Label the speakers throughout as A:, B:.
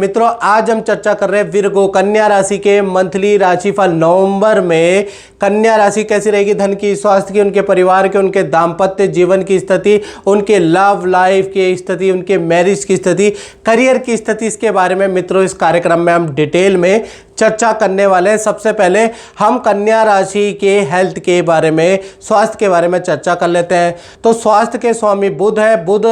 A: मित्रों, आज हम चर्चा कर रहे हैं विर्गो कन्या राशि के मंथली राशिफल नवंबर में। कन्या राशि कैसी रहेगी, धन की, स्वास्थ्य की, उनके परिवार के, उनके दाम्पत्य जीवन की स्थिति, उनके लव लाइफ की स्थिति, उनके मैरिज की स्थिति, करियर की स्थिति, इसके बारे में मित्रों इस कार्यक्रम में हम डिटेल में चर्चा करने वाले हैं। सबसे पहले हम कन्या राशि के हेल्थ के बारे में, स्वास्थ्य के बारे में चर्चा कर लेते हैं। तो स्वास्थ्य के स्वामी बुध है। बुध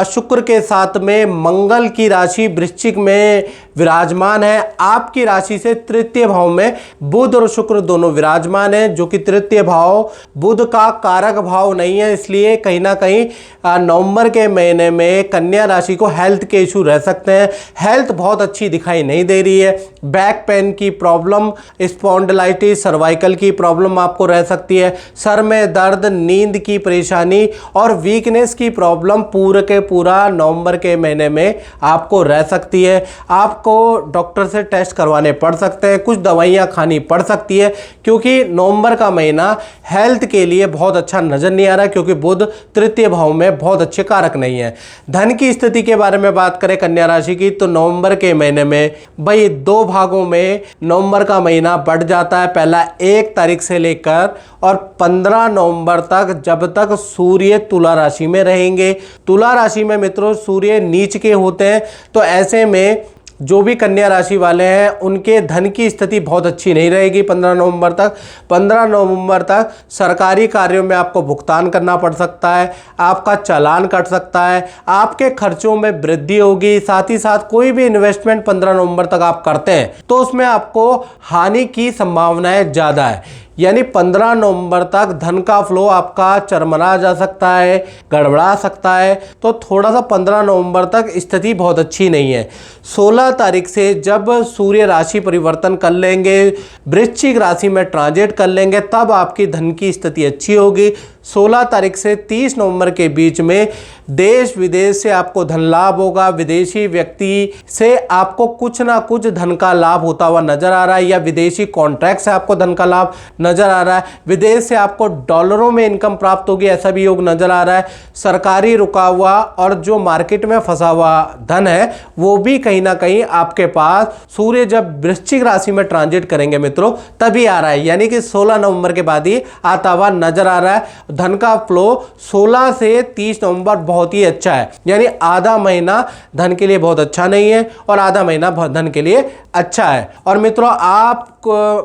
A: शुक्र के साथ में मंगल की राशि वृश्चिक में विराजमान है। आपकी राशि से तृतीय भाव में बुध और शुक्र दोनों विराजमान हैं, जो कि तृतीय भाव बुध का कारक भाव नहीं है। इसलिए कहीं ना कहीं नवंबर के महीने में कन्या राशि को हेल्थ के इशू रह सकते हैं। हेल्थ बहुत अच्छी दिखाई नहीं दे रही है। बैक पेन की प्रॉब्लम, स्पॉन्डिलाइटिस, सर्वाइकल की प्रॉब्लम आपको रह सकती है। सर में दर्द, नींद की परेशानी और वीकनेस की प्रॉब्लम पूरे के पूरा नवंबर के महीने में आपको रह सकती है। आपको डॉक्टर से टेस्ट करवाने पड़ सकते हैं, कुछ दवाइयाँ खानी पड़ सकती है, क्योंकि नवंबर का महीना हेल्थ के लिए बहुत अच्छा नजर नहीं आ रहा, क्योंकि बुध तृतीय भाव में बहुत अच्छे कारक नहीं है। धन की स्थिति के बारे में बात करें कन्या राशि की, तो नवंबर के महीने में भाई दो भागों में नवंबर का महीना बढ़ जाता है। पहला 1 तारीख से लेकर और 15 नवंबर तक, जब तक सूर्य तुला राशि में रहेंगे। तुला राशि में मित्रों सूर्य नीच के होते हैं, तो ऐसे में जो भी कन्या राशि वाले हैं उनके धन की स्थिति बहुत अच्छी नहीं रहेगी 15 नवंबर तक। 15 नवंबर तक सरकारी कार्यों में आपको भुगतान करना पड़ सकता है, आपका चालान कट सकता है, आपके खर्चों में वृद्धि होगी। साथ ही साथ कोई भी इन्वेस्टमेंट 15 नवंबर तक आप करते हैं तो उसमें आपको हानि की संभावनाएं ज़्यादा है। यानी 15 नवंबर तक धन का फ्लो आपका चरमरा जा सकता है, गड़बड़ा सकता है। तो थोड़ा सा 15 नवंबर तक स्थिति बहुत अच्छी नहीं है। 16 तारीख से जब सूर्य राशि परिवर्तन कर लेंगे, वृश्चिक राशि में ट्रांजिट कर लेंगे, तब आपकी धन की स्थिति अच्छी होगी। 16 तारीख से 30 नवंबर के बीच में देश विदेश से आपको धन लाभ होगा। विदेशी व्यक्ति से आपको कुछ ना कुछ धन का लाभ होता हुआ नजर आ रहा है, या विदेशी कॉन्ट्रैक्ट से आपको धन का लाभ नजर आ रहा है। विदेश से आपको डॉलरों में इनकम प्राप्त होगी, ऐसा भी योग नजर आ रहा है। सरकारी रुका हुआ और जो मार्केट में फंसा हुआ धन है वो भी कहीं ना कहीं आपके पास सूर्य जब वृश्चिक राशि में ट्रांजिट करेंगे मित्रों तभी आ रहा है। यानी कि 16 नवंबर के बाद ही आता हुआ नजर आ रहा है। धन का फ्लो 16 से 30 नवंबर बहुत ही अच्छा है। यानी आधा महीना धन के लिए बहुत अच्छा नहीं है और आधा महीना धन के लिए अच्छा है। और मित्रों, आप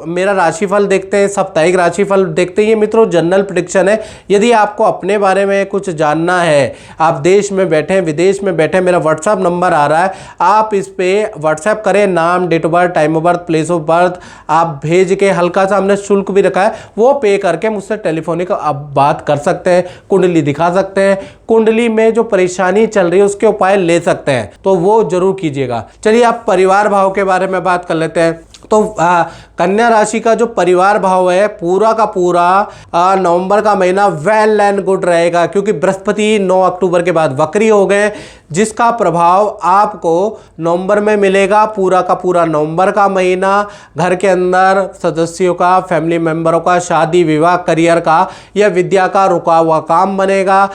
A: मेरा राशिफल देखते हैं, साप्ताहिक राशिफल देखते हैं। मित्रों जनरल प्रेडिक्शन है। यदि आपको अपने बारे में कुछ जानना है, आप देश में बैठे हैं, विदेश में बैठे, मेरा व्हाट्सएप नंबर आ रहा है, आप इस पे व्हाट्सएप करें, नाम, date of birth, time of birth, place of birth आप भेज के, हल्का सा हमने शुल्क भी रखा है, वो पे करके मुझसे टेलीफोनिक आप बात कर सकते हैं, कुंडली दिखा सकते हैं, कुंडली में जो परेशानी चल रही है उसके उपाय ले सकते हैं, तो वो जरूर कीजिएगा। चलिए आप परिवार भाव के बारे में बात कर लेते हैं। तो कन्या राशि का जो परिवार भाव है पूरा का पूरा नवंबर का महीना वेल एंड गुड रहेगा, क्योंकि बृहस्पति 9 अक्टूबर के बाद वक्री हो गए, जिसका प्रभाव आपको नवंबर में मिलेगा। पूरा का पूरा नवंबर का महीना घर के अंदर सदस्यों का, फैमिली मेंबरों का, शादी विवाह, करियर का या विद्या का रुका हुआ काम बनेगा।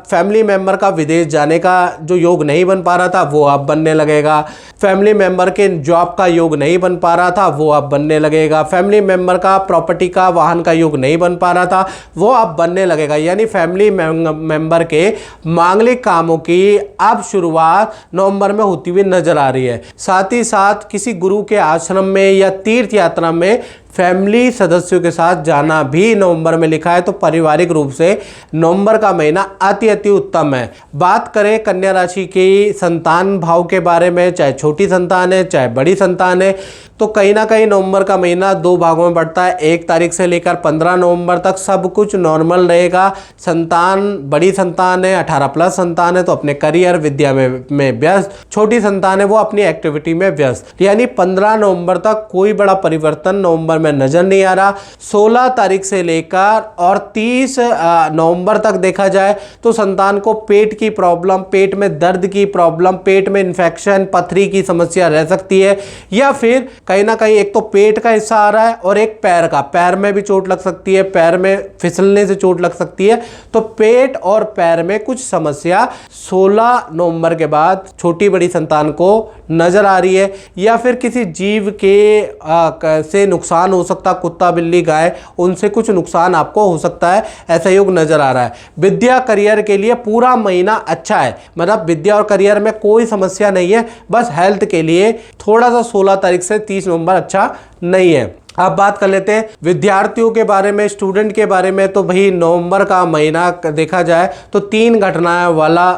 A: फैमिली मेंबर का विदेश जाने का जो योग नहीं बन पा रहा था वो अब बनने लगेगा। फैमिली मेंबर के जॉब का योग नहीं बन पा रहा था वो अब बनने लगेगा। फैमिली मेंबर का प्रॉपर्टी का, वाहन का योग नहीं बन पा रहा था वो अब बनने लगेगा। यानी फैमिली मेंबर के मांगलिक कामों की अब शुरुआत नवंबर में होती हुई नजर आ रही है। साथ ही साथ किसी गुरु के आश्रम में या तीर्थ यात्रा में फैमिली सदस्यों के साथ जाना भी नवंबर में लिखा है। तो पारिवारिक रूप से नवंबर का महीना अति उत्तम है। बात करें कन्या राशि की संतान भाव के बारे में, चाहे छोटी संतान है चाहे बड़ी संतान है, तो कहीं ना कहीं नवंबर का महीना 2 भागों में बढ़ता है। 1 तारीख से लेकर 15 नवंबर तक सब कुछ नॉर्मल रहेगा। संतान बड़ी संतान है, 18+ संतान है, तो अपने करियर विद्या में व्यस्त। छोटी संतान है वो अपनी एक्टिविटी में व्यस्त। यानी 15 नवंबर तक कोई बड़ा परिवर्तन नवंबर में नजर नहीं आ रहा। 16 तारीख से लेकर और 30 नवंबर तक देखा जाए तो संतान को पेट की प्रॉब्लम, पेट में दर्द की प्रॉब्लम, पेट में इन्फेक्शन, पथरी की समस्या रह सकती है, या फिर कहीं ना कहीं एक तो पेट का हिस्सा आ रहा है और एक पैर का, पैर में भी चोट लग सकती है, पैर में फिसलने से चोट लग सकती है। तो पेट और पैर में कुछ समस्या 16 नवंबर के बाद छोटी बड़ी संतान को नजर आ रही है, या फिर किसी जीव के से नुकसान हो सकता, कुत्ता बिल्ली गाय, उनसे कुछ नुकसान आपको हो सकता है, ऐसा योग नजर आ रहा है। विद्या करियर के लिए पूरा महीना अच्छा है, मतलब विद्या और करियर में कोई समस्या नहीं है, बस हेल्थ के लिए थोड़ा सा 16 तारीख से 30 नवंबर अच्छा नहीं है। अब बात कर लेते हैं विद्यार्थियों के बारे में, स्टूडेंट के बारे में। तो भाई नवंबर का महीना देखा जाए तो 3 घटनाएं वाला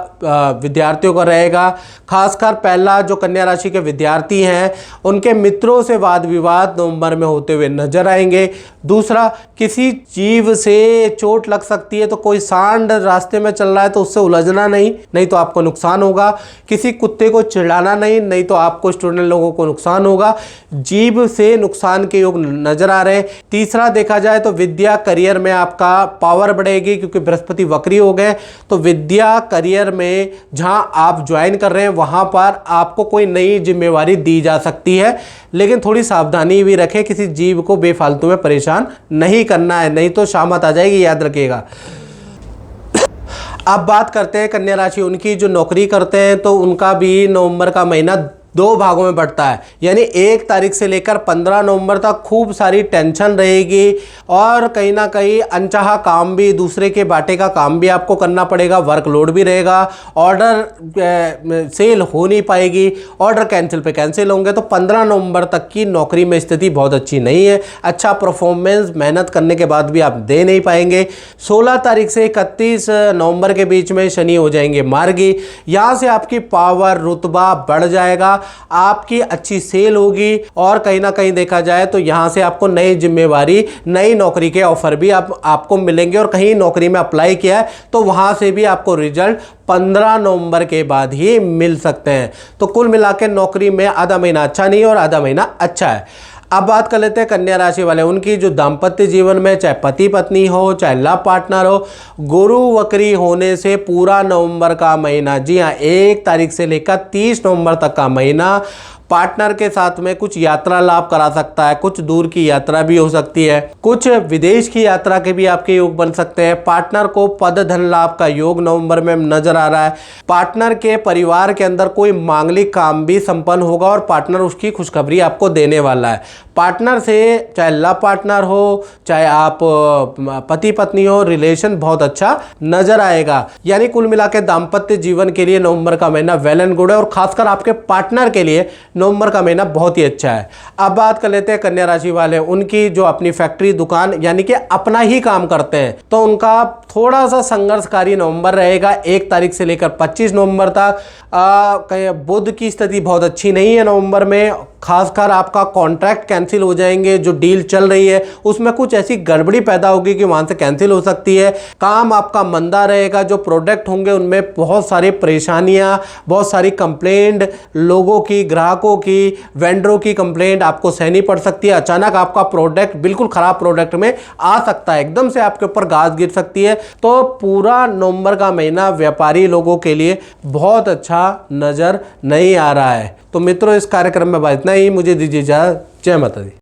A: विद्यार्थियों का रहेगा। खासकर पहला, जो कन्या राशि के विद्यार्थी हैं उनके मित्रों से वाद विवाद नवंबर में होते हुए नजर आएंगे। दूसरा, किसी जीव से चोट लग सकती है, तो कोई सांड रास्ते में चल रहा है तो उससे उलझना नहीं तो आपको नुकसान होगा। किसी कुत्ते को चिढ़ाना नहीं तो आपको, स्टूडेंट लोगों को नुकसान होगा। जीव से नुकसान के योग नजर आ रहे हैं। तीसरा, देखा जाए तो विद्या करियर में आपका पावर बढ़ेगी, क्योंकि बृहस्पति वक्री हो गए। तो विद्या करियर में जहां आप ज्वाइन कर रहे हैं वहां पर आपको कोई नई जिम्मेवारी दी जा सकती है, लेकिन थोड़ी सावधानी भी रखें, किसी जीव को बेफालतू में परेशान नहीं करना है, नहीं तो शामत आ जाएगी, याद रखिएगा। अब बात करते हैं कन्या राशि उनकी जो नौकरी करते हैं, तो उनका भी नवंबर का महीना 2 भागों में बढ़ता है, यानी 1 तारीख से लेकर 15 नवंबर तक खूब सारी टेंशन रहेगी, और कहीं ना कहीं अनचाहा काम भी, दूसरे के बाटे का काम भी आपको करना पड़ेगा, वर्कलोड भी रहेगा, ऑर्डर सेल हो नहीं पाएगी, ऑर्डर कैंसिल पे कैंसिल होंगे। तो 15 नवंबर तक की नौकरी में स्थिति बहुत अच्छी नहीं है, अच्छा परफॉर्मेंस मेहनत करने के बाद भी आप दे नहीं पाएंगे। 16 तारीख से 31 नवंबर के बीच में शनि हो जाएंगे मार्गी, यहाँ से आपकी पावर, रुतबा बढ़ जाएगा, आपकी अच्छी सेल होगी, और कहीं ना कहीं देखा जाए तो यहां से आपको नई जिम्मेवारी, नई नौकरी के ऑफर भी आपको मिलेंगे, और कहीं नौकरी में अप्लाई किया है तो वहां से भी आपको रिजल्ट 15 नवंबर के बाद ही मिल सकते हैं। तो कुल मिलाकर नौकरी में आधा महीना अच्छा नहीं है और आधा महीना अच्छा है। अब बात कर लेते हैं कन्या राशि वाले उनकी जो दाम्पत्य जीवन में, चाहे पति पत्नी हो, चाहे लव पार्टनर हो, गुरु वक्री होने से पूरा नवंबर का महीना, जी हाँ 1 तारीख से लेकर 30 नवंबर तक का महीना पार्टनर के साथ में कुछ यात्रा लाभ करा सकता है, कुछ दूर की यात्रा भी हो सकती है, कुछ विदेश की यात्रा के भी आपके योग बन सकते हैं। पार्टनर को पद धन लाभ का योग नवंबर में नजर आ रहा है। पार्टनर के परिवार के अंदर कोई मांगलिक काम भी संपन्न होगा और पार्टनर उसकी खुशखबरी आपको देने वाला है। पार्टनर से, चाहे लव पार्टनर हो, चाहे आप पति पत्नी हो, रिलेशन बहुत अच्छा नजर आएगा। यानी कुल मिला के दाम्पत्य जीवन के लिए नवंबर का महीना वेल एंड गुड है, और खासकर आपके पार्टनर के लिए नवंबर का महीना बहुत ही अच्छा है। अब बात कर लेते हैं कन्या राशि वाले उनकी जो अपनी फैक्ट्री, दुकान, यानी कि अपना ही काम करते हैं, तो उनका थोड़ा सा संघर्षकारी नवंबर रहेगा 1 तारीख से लेकर 25 नवंबर तक। बुध की स्थिति बहुत अच्छी नहीं है नवंबर में, खासकर आपका कॉन्ट्रैक्ट कैंसिल हो जाएंगे, जो डील चल रही है उसमें कुछ ऐसी गड़बड़ी पैदा होगी कि वहां से कैंसिल हो सकती है। काम आपका मंदा रहेगा, जो प्रोडक्ट होंगे उनमें बहुत सारी परेशानियां, बहुत सारी कंप्लेंट, लोगों की, ग्राहकों की, वेंडरों की कंप्लेंट आपको सहनी पड़ सकती है। अचानक आपका प्रोडक्ट बिल्कुल खराब प्रोडक्ट में आ सकता है, एकदम से आपके ऊपर गाज गिर सकती है। तो पूरा नवंबर का महीना व्यापारी लोगों के लिए बहुत अच्छा नजर नहीं आ रहा है। तो मित्रों, इस कार्यक्रम में बस इतना ही, मुझे दीजिए इजाजत। जय माता दी।